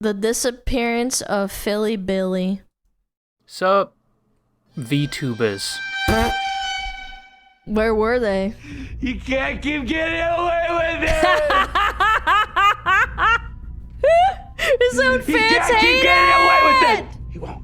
The Disappearance of Filian. So, VTubers. Where were they? You can't keep getting away with it! His own fans You can't hate keep getting away with it! it! He won't.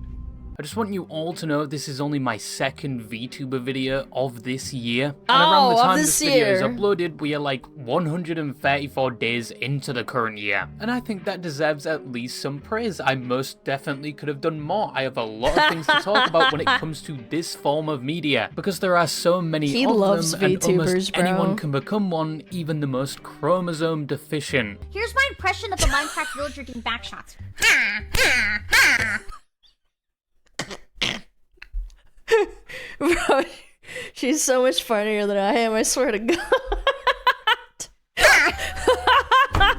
I just want you all to know this is only my second VTuber video of this year. And Oh, around the of time this this video is year. uploaded, we are like 134 days into the current year. And I think that deserves at least some praise. I most definitely could have done more. I have a lot of things to talk about when it comes to this form of media. Because there are so many He of loves them, and VTubers, almost bro. anyone can become one, even the most chromosome deficient. Here's my impression of a Minecraft villager doing backshots. Bro, she's so much funnier than I am, I swear to God.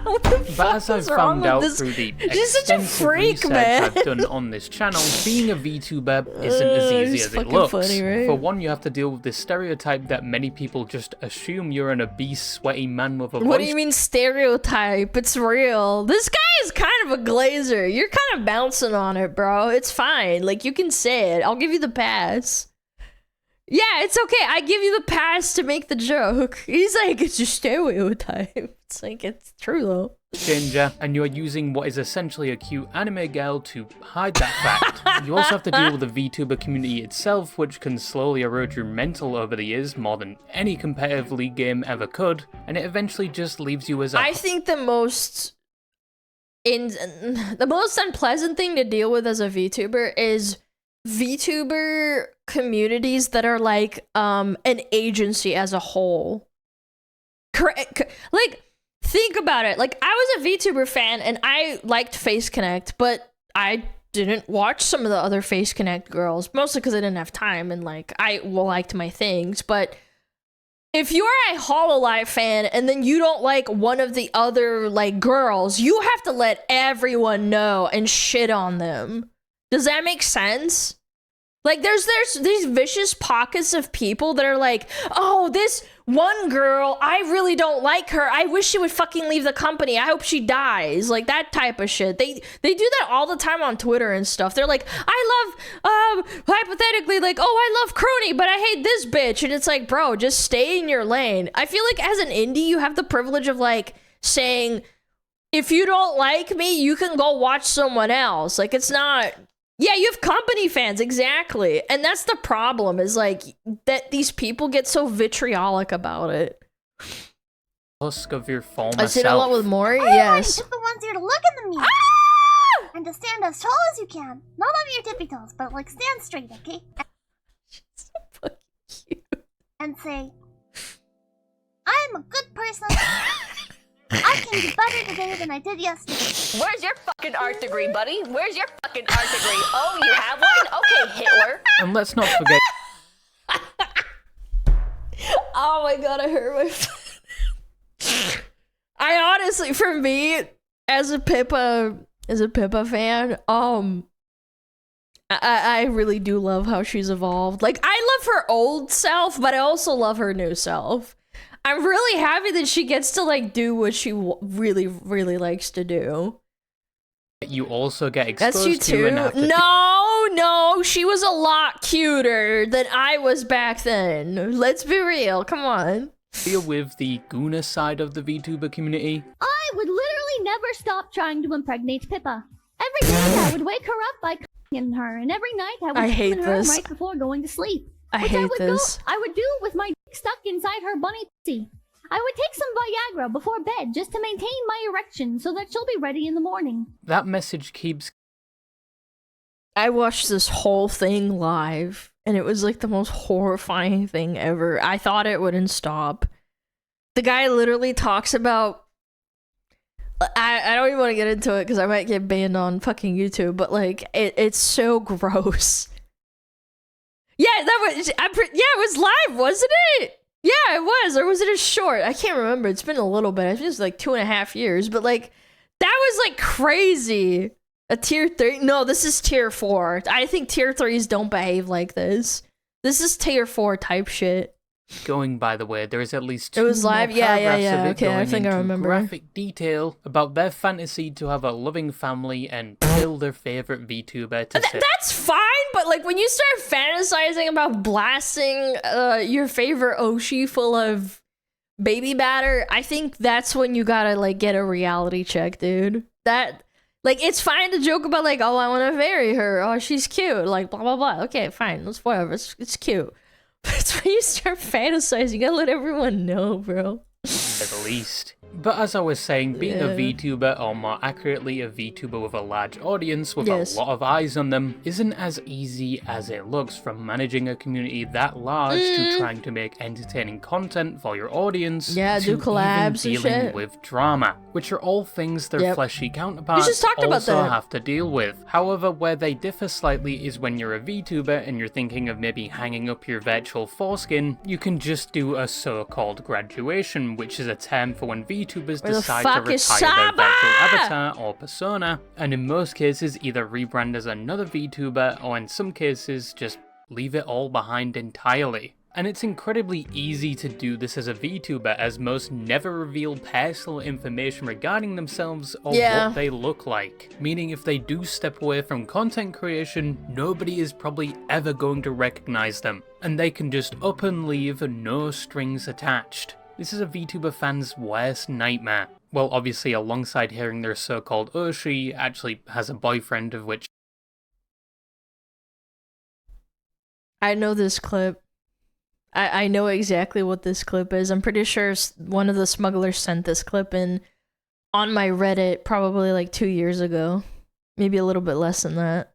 What the But fuck as I've is wrong found with out this? through the She's such a extensive freak, research man. I've done on this channel, being a VTuber isn't as easy it's as it fucking looks. funny, right? For one, you have to deal with this stereotype that many people just assume you're an obese, sweaty man with a What do voice you mean stereotype? It's real. This guy is kind of a glazer. You're kind of bouncing on it, bro. It's fine. Like, you can say it. I'll give you the pass. Yeah, it's okay. I give you the pass to make the joke. He's like, it's a stereotype. It's like, it's true, though. changer, and you're using what is essentially a cute anime girl to hide that fact. You also have to deal with the VTuber community itself, which can slowly erode your mental over the years more than any competitive league game ever could, and it eventually just leaves you as a I think the most unpleasant thing to deal with as a VTuber is VTuber communities that are like an agency as a whole. Like, think about it. Like, I was a VTuber fan and I liked Face Connect, but I didn't watch some of the other Face Connect girls, mostly because I didn't have time and like I liked my things. But if you're a Hololive fan and then you don't like one of the other like girls, you have to let everyone know and shit on them. Does that make sense? Like, there's these vicious pockets of people that are like, oh, this one girl, I really don't like her. I wish she would fucking leave the company. I hope she dies. Like, that type of shit. They do that all the time on Twitter and stuff. They're like, I love, hypothetically, like, oh, I love Crony, but I hate this bitch. And it's like, bro, just stay in your lane. I feel like as an indie, you have the privilege of, like, saying, if you don't like me, you can go watch someone else. Like, it's not... Yeah, you have company fans, exactly. And that's the problem, is like that these people get so vitriolic about it. husk of your former I see it a lot with Maury, Oh, yes. just the ones here to look in the mirror. Ah! And to stand as tall as you can. Not on your tippy toes, but like stand straight, okay? She's so fucking cute. And say, I'm a good person. I can do better today than I did yesterday. Where's your fucking art degree, buddy? Where's your fucking art degree? Oh, you have one? Okay, Hitler. And let's not forget Oh my god, I hurt my I honestly, for me, as a Pippa fan, I really do love how she's evolved. Like, I love her old self, but I also love her new self. I'm really happy that she gets to, like, do what she really, really likes to do. you also get exposed That's you to too? and have to No, she was a lot cuter than I was back then. Let's be real, come on. deal with the Guna side of the VTuber community. I would literally never stop trying to impregnate Pippa. Every night I would wake her up by in her, and every night I would I hate summon her this. right before going to sleep. I Which hate this. I would do with my dick stuck inside her bunny pussy. I would take some Viagra before bed just to maintain my erection so that she'll be ready in the morning. That message keeps I watched this whole thing live, and it was like the most horrifying thing ever. I thought it wouldn't stop. The guy literally talks about... I don't even want to get into it because I might get banned on fucking YouTube, but like, it's so gross. Yeah, it was live, wasn't it? Yeah, it was. Or was it a short? I can't remember. It's been a little bit. I think it's like 2.5 years, but like, that was like crazy. A tier 3? No, this is tier 4. I think tier 3s don't behave like this. This is tier 4 type shit. going, by the way. There is at least It two was more live? Yeah, paragraphs of it okay, I going think I into remember. graphic detail about their fantasy to have a loving family and kill their favorite VTuber to sit. That's fine, but like when you start fantasizing about blasting your favorite Oshi full of baby batter, I think that's when you gotta like get a reality check, dude. That like it's fine to joke about like, oh, I want to marry her, oh, she's cute, like blah blah blah. Okay, fine, that's whatever. It's cute. But it's when you start fantasizing, you gotta let everyone know, bro. At the least. But as I was saying, being a VTuber, or more accurately a VTuber with a large audience with a lot of eyes on them, isn't as easy as it looks, from managing a community that large to trying to make entertaining content for your audience, Yeah, to do collabs even and dealing shit. with drama, which are all things their fleshy counterparts just talked about also that. have to deal with. However, where they differ slightly is when you're a VTuber and you're thinking of maybe hanging up your virtual foreskin, you can just do a so-called graduation, which is a term for when VTubers Where the decide fuck to is retire their virtual Saba? avatar or persona, and in most cases either rebrand as another VTuber, or in some cases just leave it all behind entirely. And it's incredibly easy to do this as a VTuber, as most never reveal personal information regarding themselves or what they look like. Meaning if they do step away from content creation, nobody is probably ever going to recognize them, and they can just up and leave, no strings attached. This is a VTuber fan's worst nightmare. Well, obviously alongside hearing their so-called Oshi actually has a boyfriend, of which I know this clip. I know exactly what this clip is. I'm pretty sure one of the smugglers sent this clip in on my Reddit probably like 2 years ago. Maybe a little bit less than that.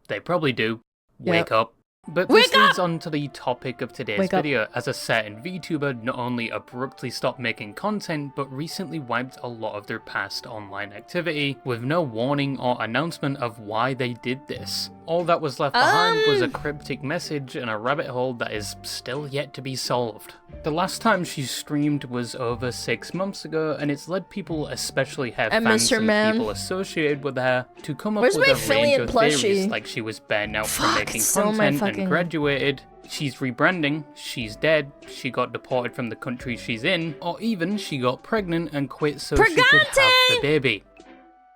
they probably do. Wake up. But Wake this leads on to the topic of today's Wake up. video, as a certain VTuber not only abruptly stopped making content, but recently wiped a lot of their past online activity, with no warning or announcement of why they did this. All that was left behind was a cryptic message and a rabbit hole that is still yet to be solved. The last time she streamed was over 6 months ago, and it's led people, especially her I miss fans her, and man. people associated with her, to come up Where's with my a range Filian of theories, plushie? like she was banned out from Fuck, making it's still my content fucking- and graduated, she's rebranding, she's dead, she got deported from the country she's in, or even she got pregnant and quit so she could have the baby.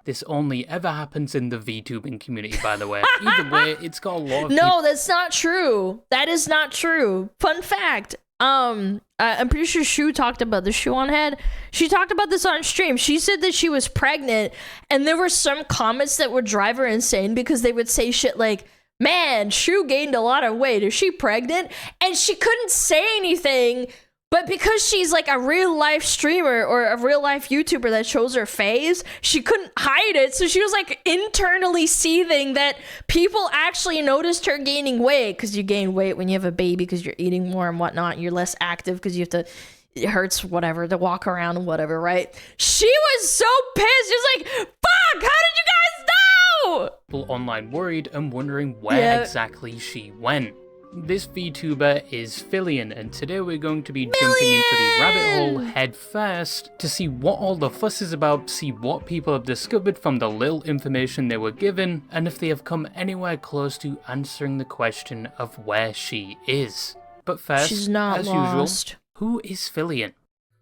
This only ever happens in the VTubing community, by the way. Either way, it's got a lot of No, that's not true. That is not true. Fun fact. I'm pretty sure Shu talked about this. Shu on Head. She talked about this on stream. She said that she was pregnant, and there were some comments that would drive her insane because they would say shit like, "Man, Shu gained a lot of weight. Is she pregnant?" And she couldn't say anything, but because she's like a real life streamer or a real life YouTuber that shows her face, she couldn't hide it. So she was like internally seething that people actually noticed her gaining weight, because you gain weight when you have a baby because you're eating more and whatnot. You're less active because you have to, it hurts whatever to walk around and whatever, right? She was so pissed. She was like, "Fuck, how did you guys know?" people online worried and wondering where exactly she went. This VTuber is Filian, and today we're going to be jumping into the rabbit hole head first to see what all the fuss is about, see what people have discovered from the little information they were given, and if they have come anywhere close to answering the question of where she is. But first, She's not as lost. usual, who is Filian?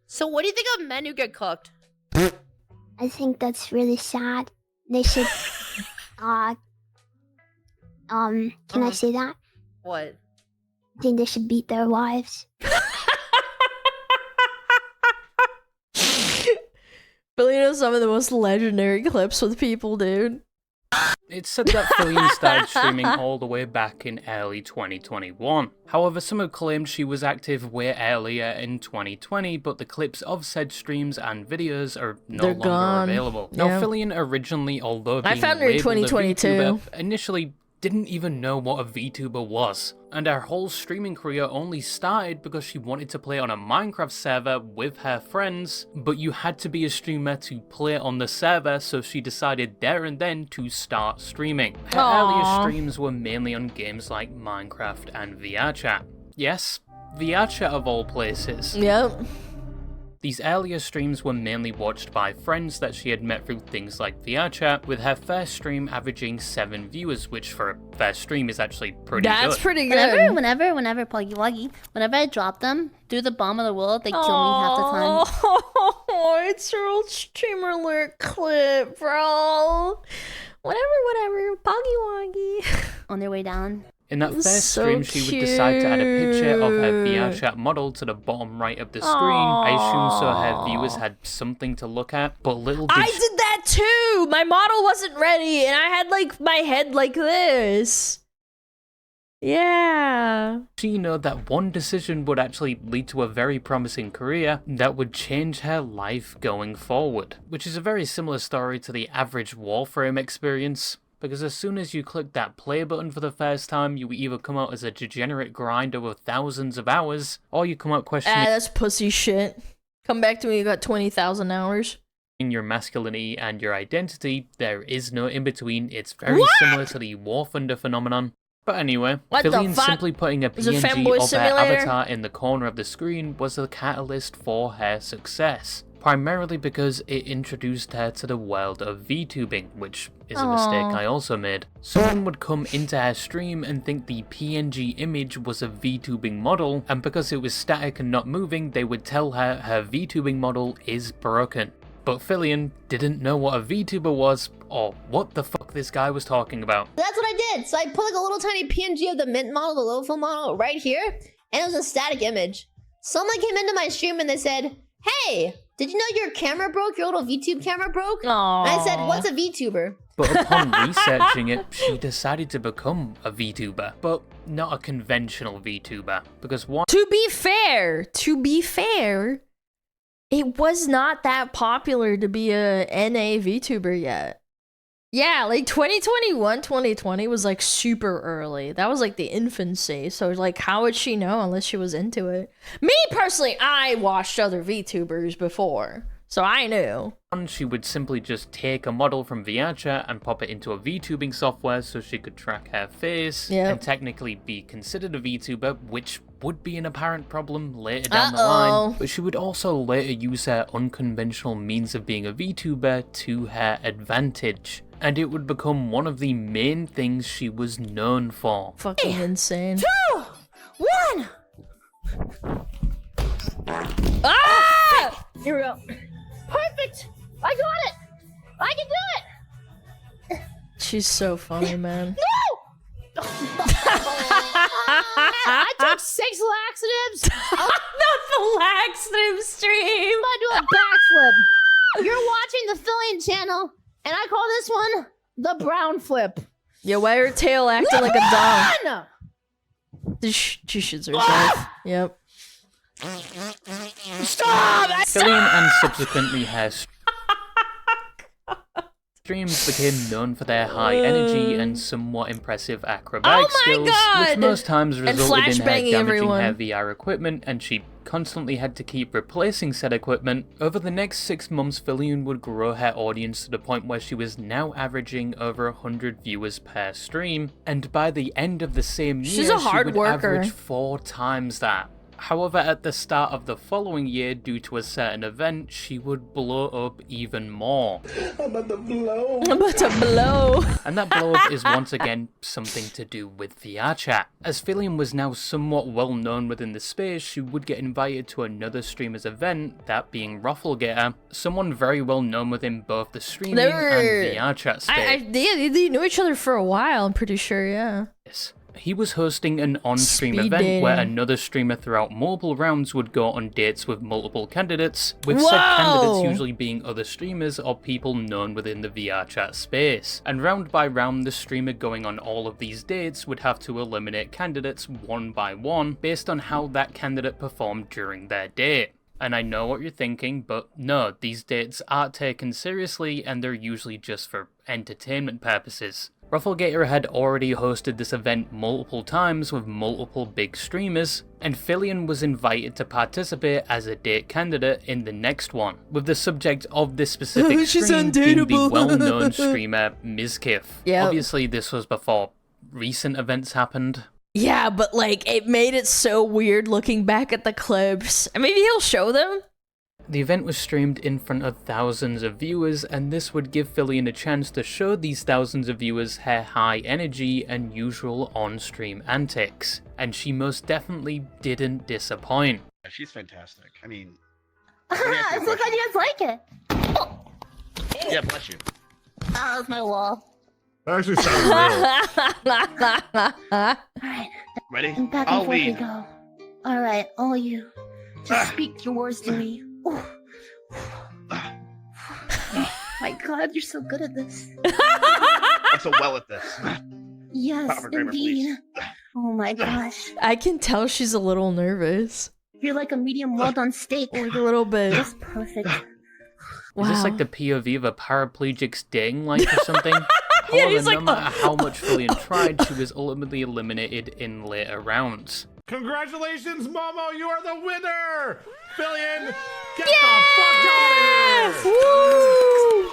So what do you think of men who get cooked? I think that's really sad. They should, can I say that? What? I think they should beat their wives. Billy knows some of the most legendary clips with people, dude. It's said that Filian started streaming all the way back in early 2021. However, some have claimed she was active way earlier in 2020, but the clips of said streams and videos are no They're longer gone. available. Yeah. Now, Filian originally, although I being found her in labelled a 2022. VTuber, initially didn't even know what a VTuber was. And her whole streaming career only started because she wanted to play on a Minecraft server with her friends, but you had to be a streamer to play on the server, so she decided there and then to start streaming. Her earlier streams were mainly on games like Minecraft and VRChat. Yes, VRChat of all places. Yep. These earlier streams were mainly watched by friends that she had met through things like VRChat, with her first stream averaging 7 viewers, which for a first stream is actually pretty good. That's pretty good. Whenever Puggy Wuggy, whenever I drop them through the bomb of the world, they kill me half the time. Oh, it's your old streamer alert clip, bro. Whatever. Poggy Woggy. On their way down. In that first So stream, she would decide to add a picture of her VRChat model to the bottom right of the screen. I assume so her viewers had something to look at, but little did I did that too! My model wasn't ready, and I had, like, my head like this. Yeah. she know that one decision would actually lead to a very promising career that would change her life going forward. Which is a very similar story to the average Warframe experience. Because as soon as you click that play button for the first time, you either come out as a degenerate grinder with thousands of hours, or you come out questioning That's pussy shit. Come back to me, you got 20,000 hours. your masculinity and your identity. There is no in-between. It's very similar to the War Thunder phenomenon. But anyway, What the Filian fuck? simply putting a Is it PNG Femboy of her Simulator? avatar in the corner of the screen was the catalyst for her success. Primarily because it introduced her to the world of Vtubing, which is a mistake I also made. Someone would come into her stream and think the PNG image was a Vtubing model, and because it was static and not moving, they would tell her her Vtubing model is broken. But Filian didn't know what a VTuber was, or what the fuck this guy was talking about. That's what I did. So I put like a little tiny PNG of the mint model, the low-fill model right here, and it was a static image. Someone came into my stream and they said, "Hey, did you know your camera broke? Your little VTube camera broke?" Aww. And I said, "What's a VTuber?" But upon researching it, she decided to become a VTuber, but not a conventional VTuber, because one, To be fair, it was not that popular to be a NA VTuber yet. Yeah, like 2021, 2020 was like super early. That was like the infancy. So like, how would she know unless she was into it? Me personally, I watched other VTubers before, so I knew. she would simply just take a model from VRChat and pop it into a VTubing software so she could track her face and technically be considered a VTuber, which would be an apparent problem later down the line. But she would also later use her unconventional means of being a VTuber to her advantage. And it would become one of the main things she was known for. Fucking insane. 2, 1. Ah! Here we go. Perfect. I got it. I can do it. She's so funny, man. No. I took 6 laxatives. Not the laxative stream. I'm gonna do a backflip. You're watching the Filian channel, and I call this one the brown flip. Yeah, why her tail acting like a dog? Run! She shits herself. Yep. Stop! Filian and subsequently her streams became known for their high energy and somewhat impressive acrobatic skills, which most times resulted in her flashbanging damaging everyone. her VR equipment, and she constantly had to keep replacing said equipment. Over the next 6 months, Filian would grow her audience to the point where she was now averaging over 100 viewers per stream, and by the end of the same year, She's a hard she would worker. average 4 times that. However, at the start of the following year, due to a certain event, she would blow up even more. I'm about to blow. And that blow up is once again something to do with VRChat. As Filian was now somewhat well known within the space, she would get invited to another streamer's event, that being Rufflegator, someone very well known within both the streaming and VRChat space. They knew each other for a while, I'm pretty sure, yeah. He was hosting an on-stream Speed event dating. where another streamer throughout multiple rounds would go on dates with multiple candidates, with said Whoa! candidates usually being other streamers or people known within the VRChat space. And round by round, the streamer going on all of these dates would have to eliminate candidates one by one based on how that candidate performed during their date. And I know what you're thinking, but no, these dates aren't taken seriously and they're usually just for entertainment purposes. Rufflegator had already hosted this event multiple times with multiple big streamers, and Filian was invited to participate as a date candidate in the next one, with the subject of this specific She's stream being the undateable. well-known streamer Mizkif. Yep. Obviously this was before recent events happened. Yeah, but like, it made it so weird looking back at the clips. Maybe he'll show them? The event was streamed in front of thousands of viewers, and this would give Filian a chance to show these thousands of viewers her high energy and usual on-stream antics. And she most definitely didn't disappoint. She's fantastic. I mean, I'm so glad you guys like it. yeah, bless you. Oh, that's my wall. That actually sounds real. Alright, Ready? and back I'll and forth we lead. go. Alright, all you. Just speak your words to me. Ooh. My god, you're so good at this. I'm so well at this. Yes, Proper grammar, indeed. Oh my gosh. I can tell she's a little nervous. You're like a medium well done steak. Like a little bit. That's perfect. Is this like the POV of a paraplegic's dating life or something? Yeah, However, he's like, no matter how much Filian tried, she was ultimately eliminated in later rounds. Congratulations, Momo, you are the winner! Filian, get the fuck out of here! Woo!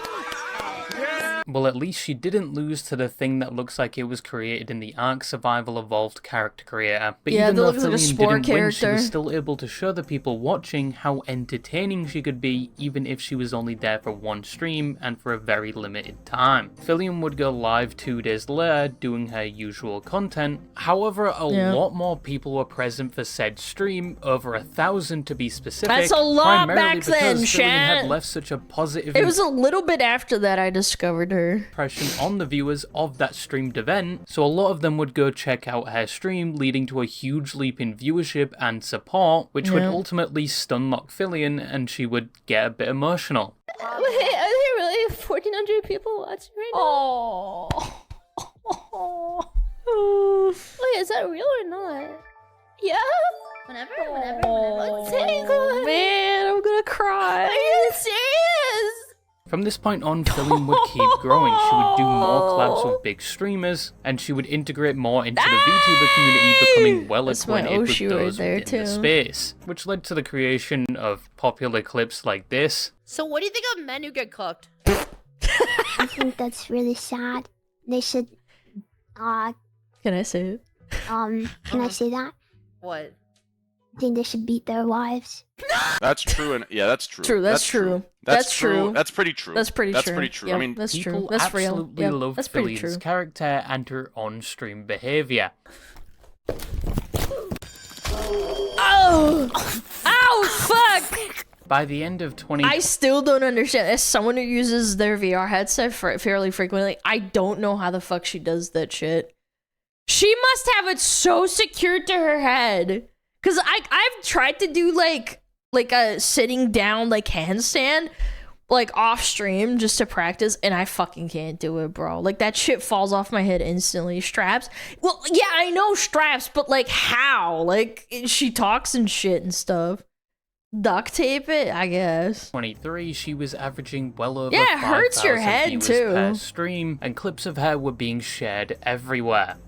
Yeah! Well, at least she didn't lose to the thing that looks like it was created in the Ark Survival Evolved character creator. But Yeah, even that though looks like a Filian spore didn't win, she character. was still able to show the people watching how entertaining she could be, even if she was only there for one stream and for a very limited time. Filian would go live 2 days later, doing her usual content. However, a lot more people were present for said stream, over 1,000 to be specific. That's a lot primarily back then, because Filian had chat. left such a positive It was a little bit after that I discovered her. impression on the viewers of that streamed event, so a lot of them would go check out her stream, leading to a huge leap in viewership and support, which would ultimately stunlock Filian, and she would get a bit emotional. Wait, are there really 1,400 people watching right now? Oh. Wait, is that real or not? Yeah? Whenever. Oh, man, I'm gonna cry. Are you serious? From this point on, Filian would keep growing. She would do more collabs with big streamers, and she would integrate more into the VTuber community, becoming well That's my acquainted with Oshi right those there, within the too. space, which led to the creation of popular clips like this. So what do you think of men who get cooked? I think that's really sad. They should, Can I say it? can I say that? What? I think they should beat their wives. That's true, and yeah, that's true. True, that's true. That's true. That's pretty true. That's pretty true. That's pretty true. Yep, I mean, that's true. People That's real. absolutely Yep, loved that's pretty Filian's true. character and her on-stream behavior. Oh! Ow, fuck! By the end of 20... I still don't understand. As someone who uses their VR headset fairly frequently, I don't know how the fuck she does that shit. She must have it so secured to her head. Cause I've tried to do like a sitting down like handstand, like off stream just to practice, and I fucking can't do it, bro. Like that shit falls off my head instantly. Straps. Well, yeah, I know straps, but like how? Like she talks and shit and stuff. Duct tape it, I guess. 23, she was averaging well over Yeah, it hurts your 5,000 head, viewers too. per stream, and clips of her were being shared everywhere.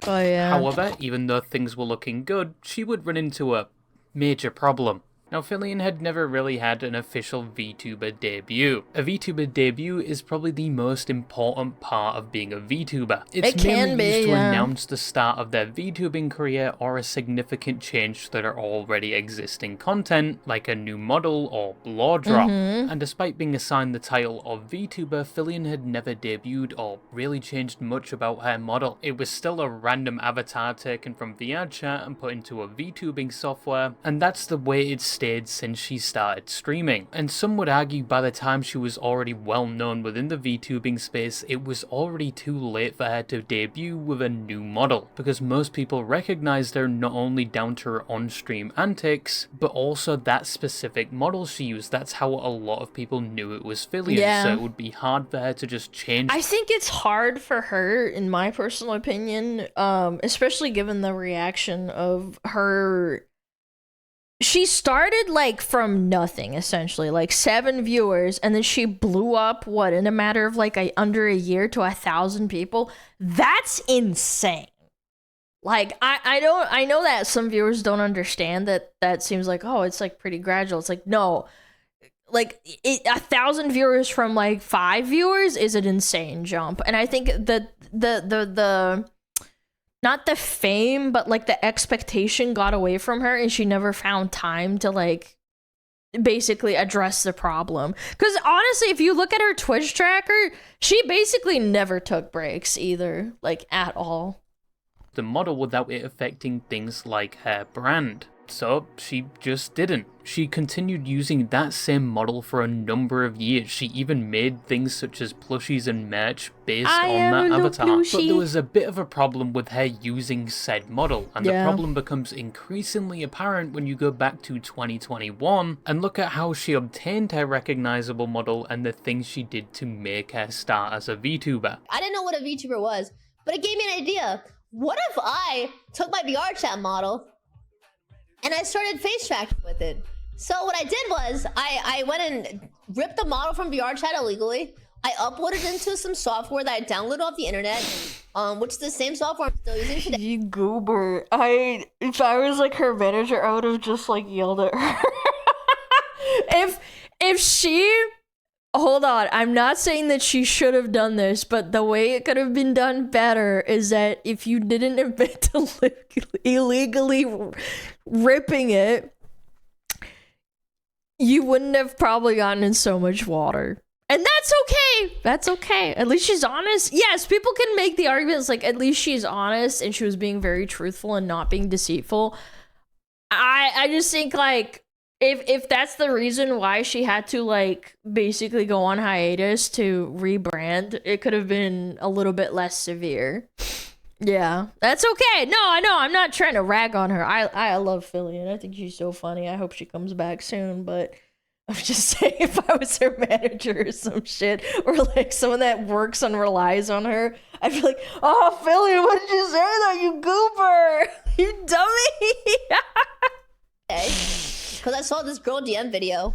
Oh yeah. However, even though things were looking good, she would run into a major problem. Now, Filian had never really had an official VTuber debut. A VTuber debut is probably the most important part of being a VTuber. It's It can mainly used be, to yeah. announce the start of their VTubing career or a significant change to their already existing content, like a new model or lore drop. And despite being assigned the title of VTuber, Filian had never debuted or really changed much about her model. It was still a random avatar taken from VR chat and put into a VTubing software, and that's the way it's stayed since she started streaming. And some would argue by the time she was already well known within the VTubing space, it was already too late for her to debut with a new model, because most people recognized her not only down to her on-stream antics, but also that specific model she used. That's how a lot of people knew it was Filian, Yeah. so it would be hard for her to just change. I think it's hard for her, in my personal opinion, especially given the reaction of her. She started like from nothing, essentially, like 7 viewers, and then she blew up, what, in a matter of like under a year to 1,000 people. That's insane. Like, I know that some viewers don't understand that seems like, oh, it's like pretty gradual. It's like, no, like 1,000 viewers from like 5 viewers is an insane jump. And I think that the not the fame, but like the expectation got away from her, and she never found time to like basically address the problem. Because honestly, if you look at her Twitch tracker, she basically never took breaks either, like at all. The model without it affecting things like her brand. So she just didn't. She continued using that same model for a number of years. She even made things such as plushies and merch based on that avatar. But there was a bit of a problem with her using said model, and the problem becomes increasingly apparent when you go back to 2021 and look at how she obtained her recognizable model and the things she did to make her start as a VTuber. I didn't know what a VTuber was, but it gave me an idea. What if I took my VR chat model and I started face tracking with it? So what I did was I went and ripped the model from VR chat illegally. I uploaded into some software that I downloaded off the internet, which is the same software I'm still using today. You goober. If I was like her manager, I would have just like yelled at her. if she... Hold on, I'm not saying that she should have done this, but the way it could have been done better is that if you didn't admit to illegally ripping it, you wouldn't have probably gotten in so much water. And that's okay. That's okay. At least she's honest. Yes, people can make the arguments like at least she's honest and she was being very truthful and not being deceitful. I just think like if that's the reason why she had to like basically go on hiatus to rebrand, it could have been a little bit less severe. Yeah, that's okay. No, I know. I'm not trying to rag on her. I love Filian. I think she's so funny. I hope she comes back soon. But I'm just saying, if I was her manager or some shit, or like someone that works and relies on her, I'd be like, oh, Filian, what did you say though, you goober? You dummy. Okay. Because I saw this girl DM video.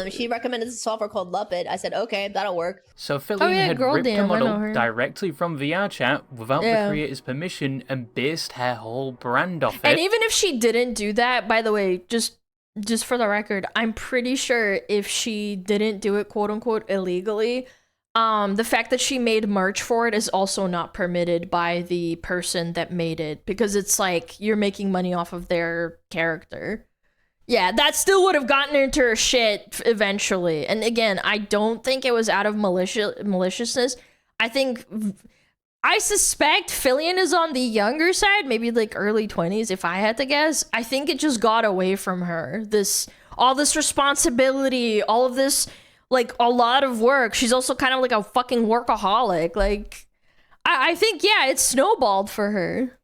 She recommended this software called Luppet. I said, okay, that'll work. So Filian had ripped the model directly from VR chat without the creator's permission and based her whole brand off it. And even if she didn't do that, by the way, just for the record, I'm pretty sure if she didn't do it quote unquote illegally, the fact that she made merch for it is also not permitted by the person that made it, because it's like you're making money off of their character. Yeah, that still would have gotten into her shit eventually. And again, I don't think it was out of maliciousness. I suspect Filian is on the younger side, maybe like early 20s if I had to guess. I think it just got away from her. All this responsibility, all of this, like a lot of work. She's also kind of like a fucking workaholic. Like, I think, yeah, it snowballed for her.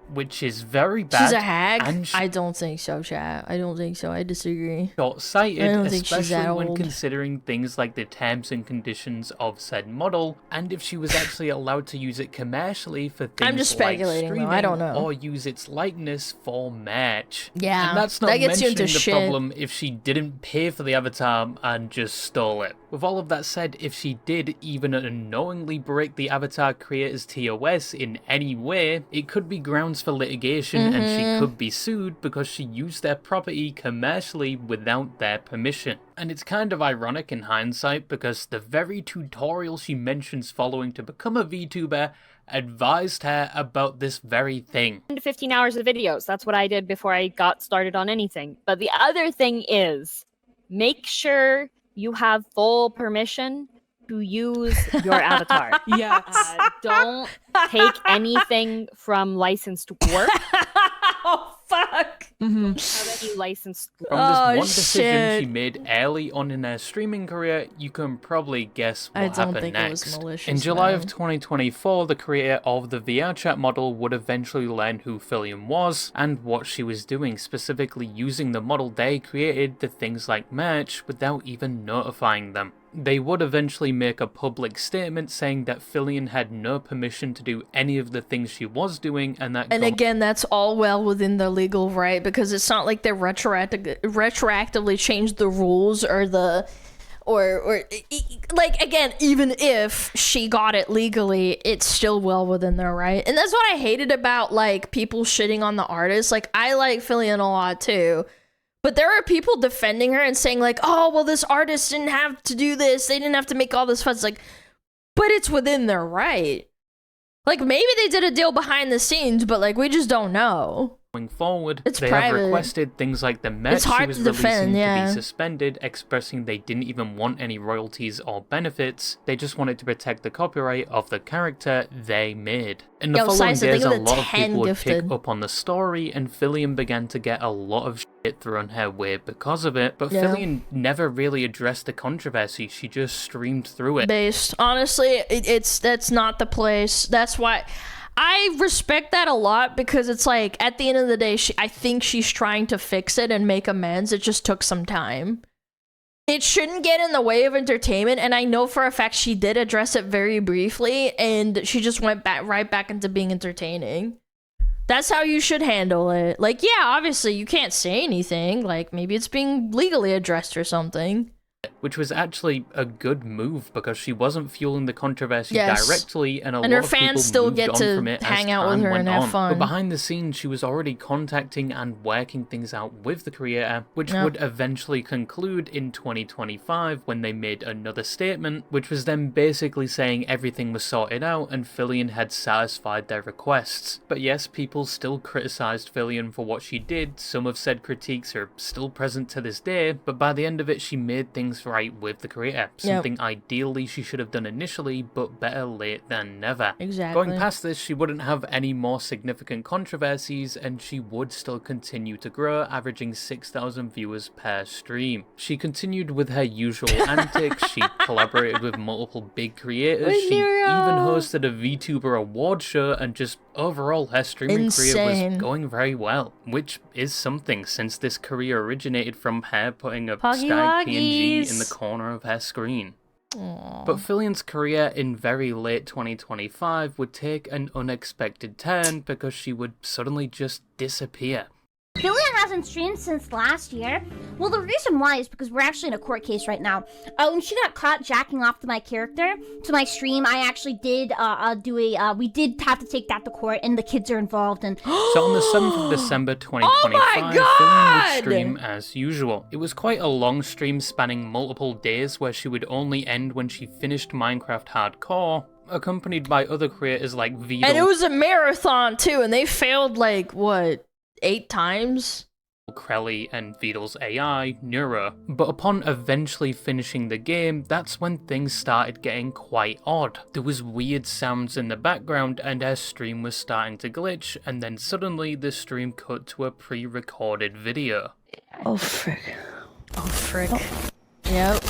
Which is very bad. She's a hag? I don't think so, chat. I don't think so. I disagree. Short-sighted, especially when considering things like the terms and conditions of said model, and if she was actually allowed to use it commercially for things I'm just speculating, like streaming, though. I don't know. or use its likeness for merch. Yeah, and that's not that gets you mentioning into the shit. problem if she didn't pay for the avatar and just stole it. With all of that said, if she did even unknowingly break the avatar creator's TOS in any way, it could be grounds for litigation and she could be sued because she used their property commercially without their permission. And it's kind of ironic in hindsight because the very tutorial she mentions following to become a VTuber advised her about this very thing. 10 to 15 hours of videos. That's what I did before I got started on anything. But the other thing is, make sure you have full permission to use your avatar. Yes. Don't take anything from licensed work. Oh, fuck. Have any licensed work. From this one decision she made early on in her streaming career, you can probably guess what happened next. In July of 2024, the creator of the VR chat model would eventually learn who Filian was and what she was doing, specifically using the model they created to things like merch without even notifying them. They would eventually make a public statement saying that Filian had no permission to do any of the things she was doing, and that... And again, that's all well within the legal right, because it's not like they retroactively changed the rules or the... Or like, again, even if she got it legally, it's still well within their right. And that's what I hated about, like, people shitting on the artist. Like, I like Filian a lot, too. But there are people defending her and saying like, oh, well, this artist didn't have to do this. They didn't have to make all this fuss. Like, but it's within their right. Like, maybe they did a deal behind the scenes, but like, we just don't know. going forward. It's they private. have requested things like the merch It's hard she was to defend, releasing yeah. to be suspended, expressing they didn't even want any royalties or benefits. They just wanted to protect the copyright of the character they made. In the Yo, following Sizer, days, think a of the lot of 10 people would gifted. pick up on the story, and Filian began to get a lot of shit thrown her way because of it. But Yeah. Filian never really addressed the controversy. She just streamed through it. Based, honestly, that's not the place. That's why I respect that a lot, because it's like at the end of the day, I think she's trying to fix it and make amends. It just took some time. It shouldn't get in the way of entertainment, and I know for a fact she did address it very briefly, and she just went right back into being entertaining. That's how you should handle it. Like, yeah, obviously you can't say anything. Like, maybe it's being legally addressed or something. Which was actually a good move, because she wasn't fueling the controversy Yes. directly, and a And lot her of people fans still moved get on to from it hang as out with time her went and have on. fun. But behind the scenes, she was already contacting and working things out with the creator, which Yep. would eventually conclude in 2025 when they made another statement, which was them basically saying everything was sorted out and Filian had satisfied their requests. But yes, people still criticized Filian for what she did. Some of said critiques are still present to this day, but by the end of it, she made things right with the creator. Something ideally she should have done initially, but better late than never. Exactly. Going past this, she wouldn't have any more significant controversies, and she would still continue to grow, averaging 6,000 viewers per stream. She continued with her usual antics. She collaborated with multiple big creators. She even hosted a VTuber award show, and just overall her streaming career was going very well, which is something since this career originated from her putting a stag PNG in the corner of her screen. Aww. But Filian's career in very late 2025 would take an unexpected turn because she would suddenly just disappear. Filian hasn't streamed since last year. Well, the reason why is because we're actually in a court case right now. When she got caught jacking off to my character, to my stream, I actually did we did have to take that to court, and the kids are involved. And So on the 7th of December 2025, Filian would stream as usual. It was quite a long stream spanning multiple days where she would only end when she finished Minecraft Hardcore, accompanied by other creators like Vtubing. And it was a marathon too, and they failed like, what, 8 times? Krelly and Vidal's AI, Neuro. But upon eventually finishing the game, that's when things started getting quite odd. There was weird sounds in the background and her stream was starting to glitch, and then suddenly the stream cut to a pre-recorded video. Oh frick. Oh frick. Yep.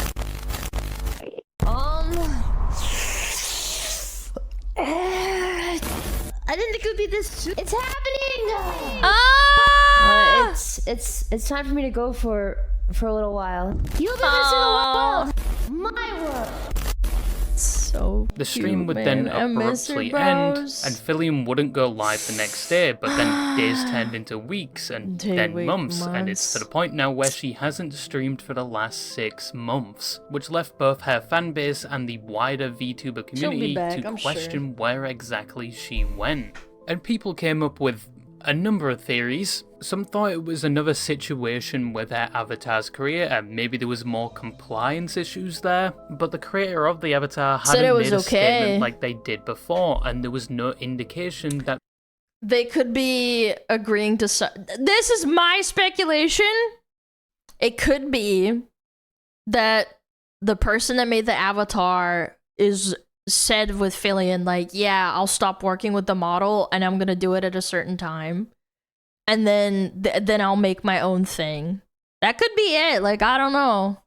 I didn't think it would be this soon. It's happening! Ah! It's time for me to go for a little while. You'll be missing a while. My world. So The stream cute, would man. then I miss abruptly her, end, bros. and Filian wouldn't go live the next day, but then days turned into weeks, and then months, and it's to the point now where she hasn't streamed for the last 6 months, which left both her fanbase and the wider VTuber community back, to I'm question where exactly she went. And people came up with a number of theories. Some thought it was another situation with her avatar's creator. Maybe there was more compliance issues there, but the creator of the avatar Said hadn't it was made a okay. statement like they did before, and there was no indication that They could be agreeing to this is my speculation. It could be that the person that made the avatar is said with Filian, like, yeah, I'll stop working with the model and I'm gonna do it at a certain time, and then I'll make my own thing. That could be it. Like, I don't know.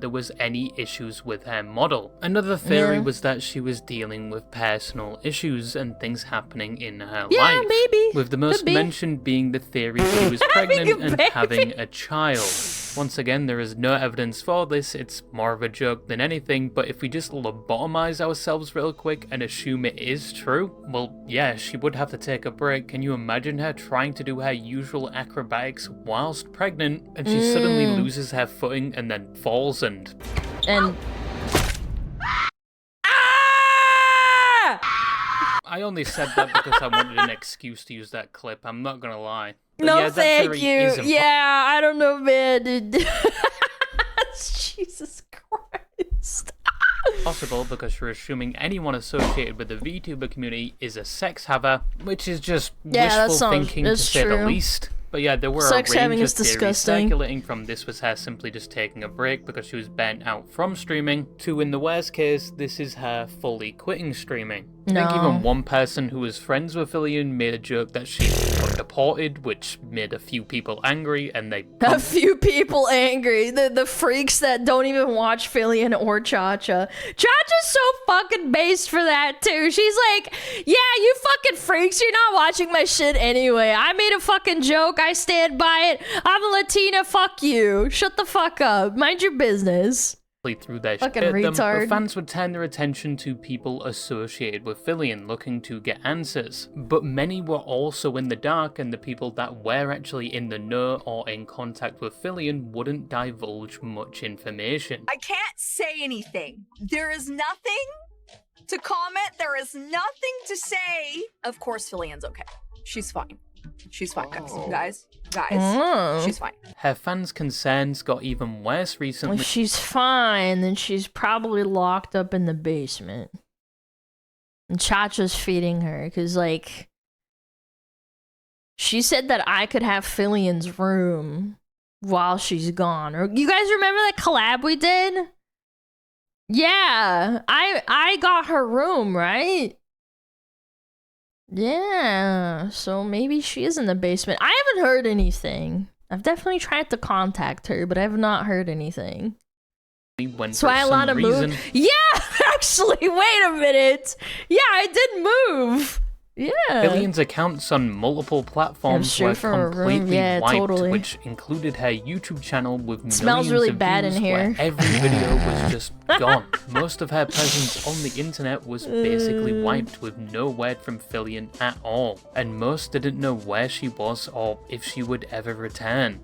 there was any issues with her model. Another theory was that she was dealing with personal issues and things happening in her life. Maybe. With the most mentioned being the theory she was pregnant and having a child. Once again, there is no evidence for this, it's more of a joke than anything, but if we just lobotomize ourselves real quick and assume it is true, well, yeah, she would have to take a break. Can you imagine her trying to do her usual acrobatics whilst pregnant, and she suddenly loses her footing and then falls and... I only said that because I wanted an excuse to use that clip, I'm not gonna lie. But No, yeah, that thank theory you. is Yeah, I don't know, man. Jesus Christ. possible because you're assuming anyone associated with the VTuber community is a sex haver, which is just wishful thinking to say the least. But yeah, there were Sex a having range is of theories disgusting. circulating, from this was her simply just taking a break because she was burnt out from streaming, to in the worst case, this is her fully quitting streaming. I think even one person who was friends with Filian made a joke that she got deported, which made a few people angry, and they... A few people angry. The freaks that don't even watch Filian or Cha-Cha. Cha-Cha's so fucking based for that, too. She's like, yeah, you fucking freaks, you're not watching my shit anyway. I made a fucking joke, I stand by it. I'm a Latina, fuck you. Shut the fuck up. Mind your business. Through their fucking shit, retard. the fans would turn their attention to people associated with Filian looking to get answers, but many were also in the dark, and the people that were actually in the know or in contact with Filian wouldn't divulge much information. I can't say anything. There is nothing to comment. There is nothing to say. Of course, Filian's okay. She's fine. She's fine, guys. Guys, she's fine. Her fans' concerns got even worse recently. If she's fine, then she's probably locked up in the basement. And Cha-Cha's feeding her, because, like, she said that I could have Filian's room while she's gone. Or you guys remember that collab we did? Yeah, I got her room, right? Yeah, so maybe she is in the basement. I haven't heard anything. I've definitely tried to contact her, but I have not heard anything. So Alana moved. Yeah, actually, wait a minute. Yeah, I did move. Yeah. Filian's accounts on multiple platforms were completely wiped, which included her YouTube channel with millions really of bad views in here. where every video was just gone. Most of her presence on the internet was basically wiped, with no word from Filian at all, and most didn't know where she was or if she would ever return.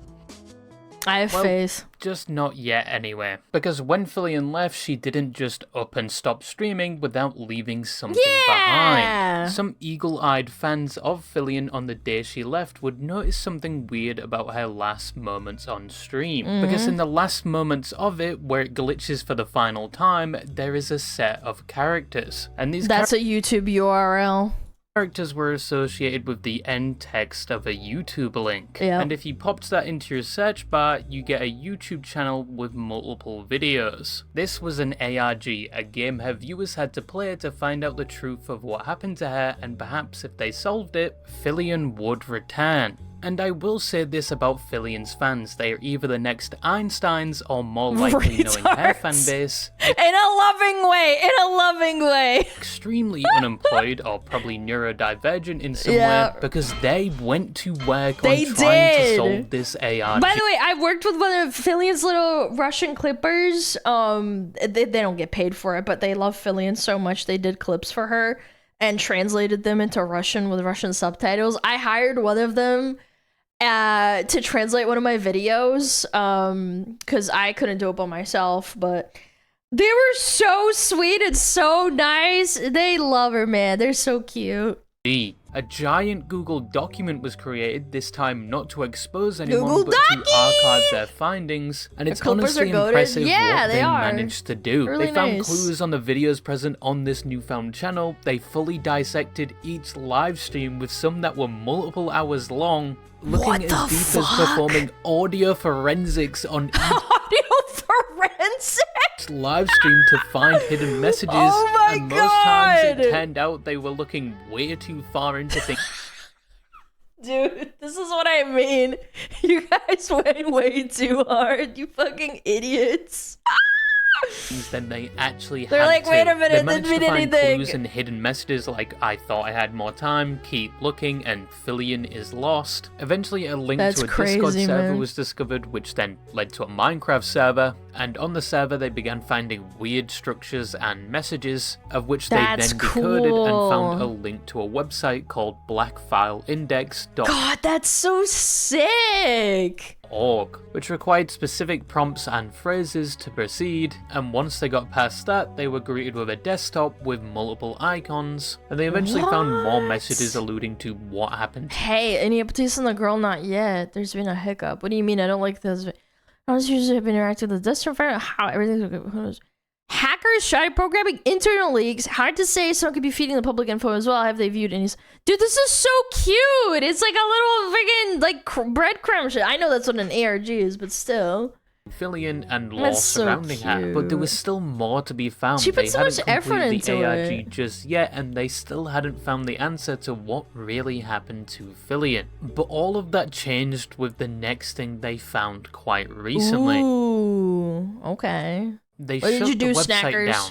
I have faith. Just not yet anyway. Because when Filian left, she didn't just up and stop streaming without leaving something behind. Some eagle-eyed fans of Filian on the day she left would notice something weird about her last moments on stream. Because in the last moments of it, where it glitches for the final time, there is a set of characters. And these That's a YouTube URL. Characters were associated with the end text of a YouTube link. And if you popped that into your search bar, you get a YouTube channel with multiple videos. This was an ARG, a game her viewers had to play to find out the truth of what happened to her, and perhaps if they solved it, Filian would return. And I will say this about Filian's fans, they are either the next Einsteins or more likely, knowing her fanbase, in a loving way, extremely unemployed or probably neurodivergent in some way, because they went to work on trying to solve this AR. By the way, I worked with one of Filian's little Russian clippers. They don't get paid for it, but they love Filian so much they did clips for her and translated them into Russian with Russian subtitles. I hired one of them to translate one of my videos because I couldn't do it by myself, but they were so sweet and so nice. They love her, man. They're so cute. A giant Google document was created, this time not to expose anyone, but to archive their findings, and it's honestly impressive what they managed to do. Really they found nice. clues on the videos present on this newfound channel. They fully dissected each live stream, with some that were multiple hours long, looking as deep as performing audio forensics on each live stream to find hidden messages. And most times it turned out they were looking way too far into things. Dude, this is what I mean. You guys went way too hard, you fucking idiots. Than they actually They're had like, to. wait a minute, They managed didn't to mean find anything. clues and hidden messages like, I thought I had more time, keep looking, and Filian is lost. Eventually a link to a Discord server was discovered, which then led to a Minecraft server, and on the server they began finding weird structures and messages, of which they then decoded and found a link to a website called blackfileindex.org. God, that's so sick. Which required specific prompts and phrases to proceed, and once they got past that, they were greeted with a desktop with multiple icons, and they eventually found more messages alluding to what happened. Hey, any updates on the girl? Not yet. There's been a hiccup. What do you mean? I don't like this. I was usually have been interacting with the desktop. How everything's okay. Hackers, shy programming, internal leaks. Hard to say. Someone could be feeding the public info as well. Have they viewed any? Dude, this is so cute. It's like a little friggin' like breadcrumb shit. I know that's what an ARG is, but still. Filian and lore That's so surrounding her, but there was cute. still more to be found. She put They so hadn't much effort completed into the ARG it. just yet, and they still hadn't found the answer to what really happened to Filian. But all of that changed with the next thing they found quite recently. Ooh, okay. They What did shut you do, the website Snackers? down.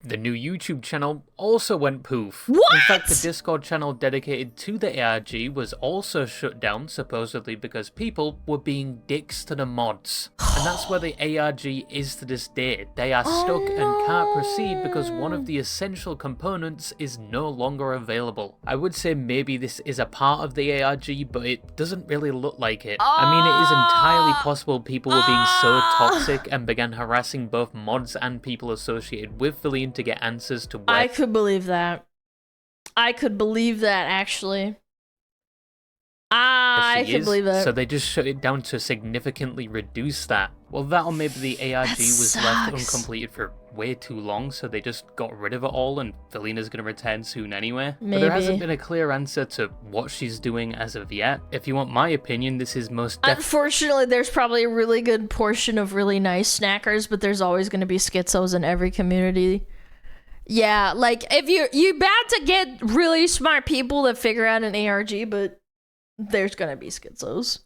The new YouTube channel also went poof. What? In fact, the Discord channel dedicated to the ARG was also shut down, supposedly because people were being dicks to the mods. And that's where the ARG is to this day. They are stuck and can't proceed because one of the essential components is no longer available. I would say maybe this is a part of the ARG, but it doesn't really look like it. I mean, it is entirely possible people were being so toxic and began harassing both mods and people associated with Filian to get answers to I where could believe that. I could believe that, actually. I she could is, believe that. so they just shut it down to significantly reduce that. Well, that or maybe the ARG was left sucks. uncompleted for way too long, so they just got rid of it all, and Felina's going to return soon anyway. But there hasn't Maybe. been a clear answer to what she's doing as of yet. If you want my opinion, this is most definitely... Unfortunately, there's probably a really good portion of really nice snackers, but there's always going to be schizos in every community. Yeah, like, if you're about to get really smart people that figure out an ARG, but there's going to be schizos.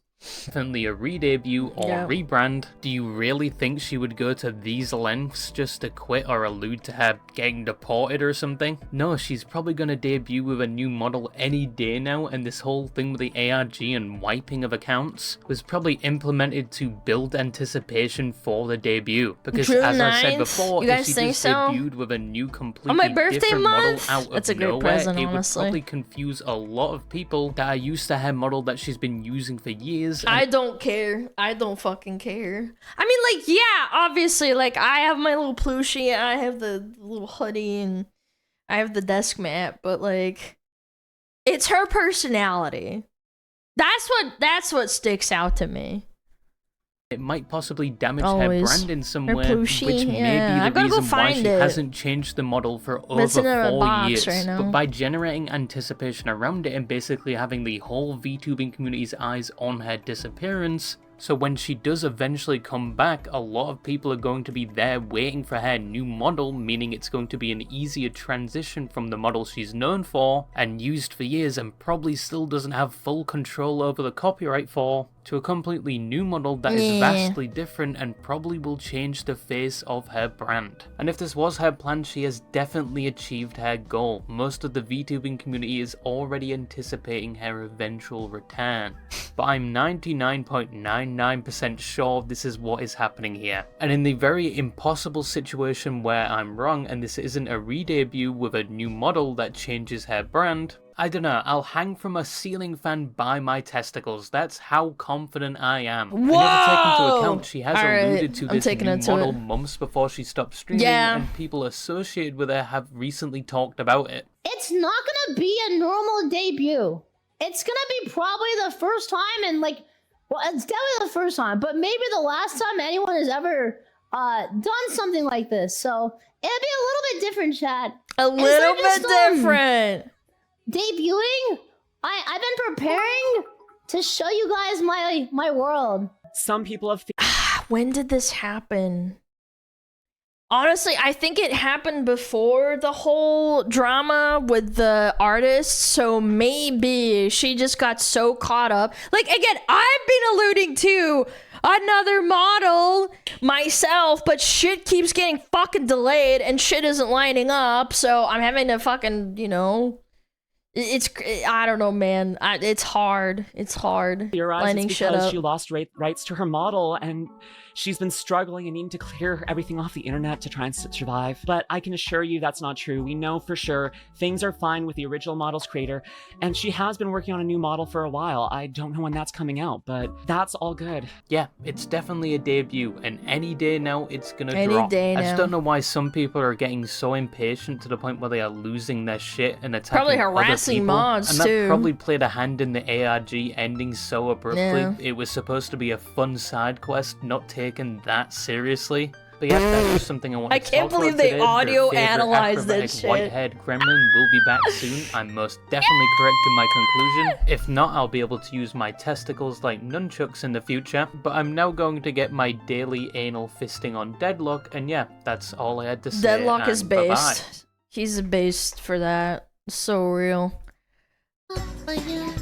Definitely a re-debut or Yeah. rebrand. Do you really think she would go to these lengths just to quit or allude to her getting deported or something? No, she's probably going to debut with a new model any day now, and this whole thing with the ARG and wiping of accounts was probably implemented to build anticipation for the debut. Because June as I said 9th? before, You if guys she think just so? debuted with a new completely my birthday different month? model out That's of a great nowhere, present, it honestly. would probably confuse a lot of people that are used to her model that she's been using for years. and I don't care. I don't fucking care. I mean, like, yeah, obviously, like, I have my little plushie, I have the little hoodie, and I have the desk mat, but, like, it's her personality. That's what sticks out to me. it might possibly damage Always. her brand in some Her way, plushie, which may yeah. be I've the gotta go reason why find she it. hasn't changed the model for But it's in over a 4 box years. right now. But by generating anticipation around it and basically having the whole VTubing community's eyes on her disappearance, so when she does eventually come back, a lot of people are going to be there waiting for her new model, meaning it's going to be an easier transition from the model she's known for and used for years and probably still doesn't have full control over the copyright for, to a completely new model that is Yeah. vastly different and probably will change the face of her brand. And if this was her plan, she has definitely achieved her goal. Most of the VTubing community is already anticipating her eventual return. But I'm 99.99% sure this is what is happening here. And in the very impossible situation where I'm wrong and this isn't a re-debut with a new model that changes her brand, I don't know, I'll hang from a ceiling fan by my testicles. That's how confident I am. I never take into Whoa! account she has Alright, alluded to I'm this taking new it to model it. months before she stopped streaming, Yeah. and people associated with her have recently talked about it. It's not gonna be a normal debut. It's gonna be probably the first time and well, it's definitely the first time, but maybe the last time anyone has ever done something like this. So it'll be a little bit different, chat. A little bit different. Debuting? I've been preparing to show you guys my world. Some people have. When did this happen? Honestly, I think it happened before the whole drama with the artist, so maybe she just got so caught up. Like, again, I've been alluding to another model myself, but shit keeps getting fucking delayed and shit isn't lining up, so I'm having to fucking, I don't know, man. It's hard. It's hard Theorize lining it's shit because up. she lost rights to her model, and she's been struggling and needing to clear everything off the internet to try and survive. But I can assure you that's not true. We know for sure things are fine with the original model's creator, and she has been working on a new model for a while. I don't know when that's coming out, but that's all good. Yeah, it's definitely a debut, and any day now it's gonna Any drop. day I just now. don't know why some people are getting so impatient to the point where they are losing their shit and attacking Probably other harassing people. mods, and that too. probably played a hand in the ARG ending so abruptly. Yeah. It was supposed to be a fun side quest, not taken that seriously. But yeah, that's just something I wanted I to can't talk believe about they today. Their audio favorite analyzed acrobatic this shit. white-haired gremlin will be back soon. I'm most definitely correct in my conclusion. If not, I'll be able to use my testicles like nunchucks in the future. But I'm now going to get my daily anal fisting on Deadlock, and yeah, that's all I had to say. Deadlock is and bye-bye. based. He's based for that. So real. Oh, yeah.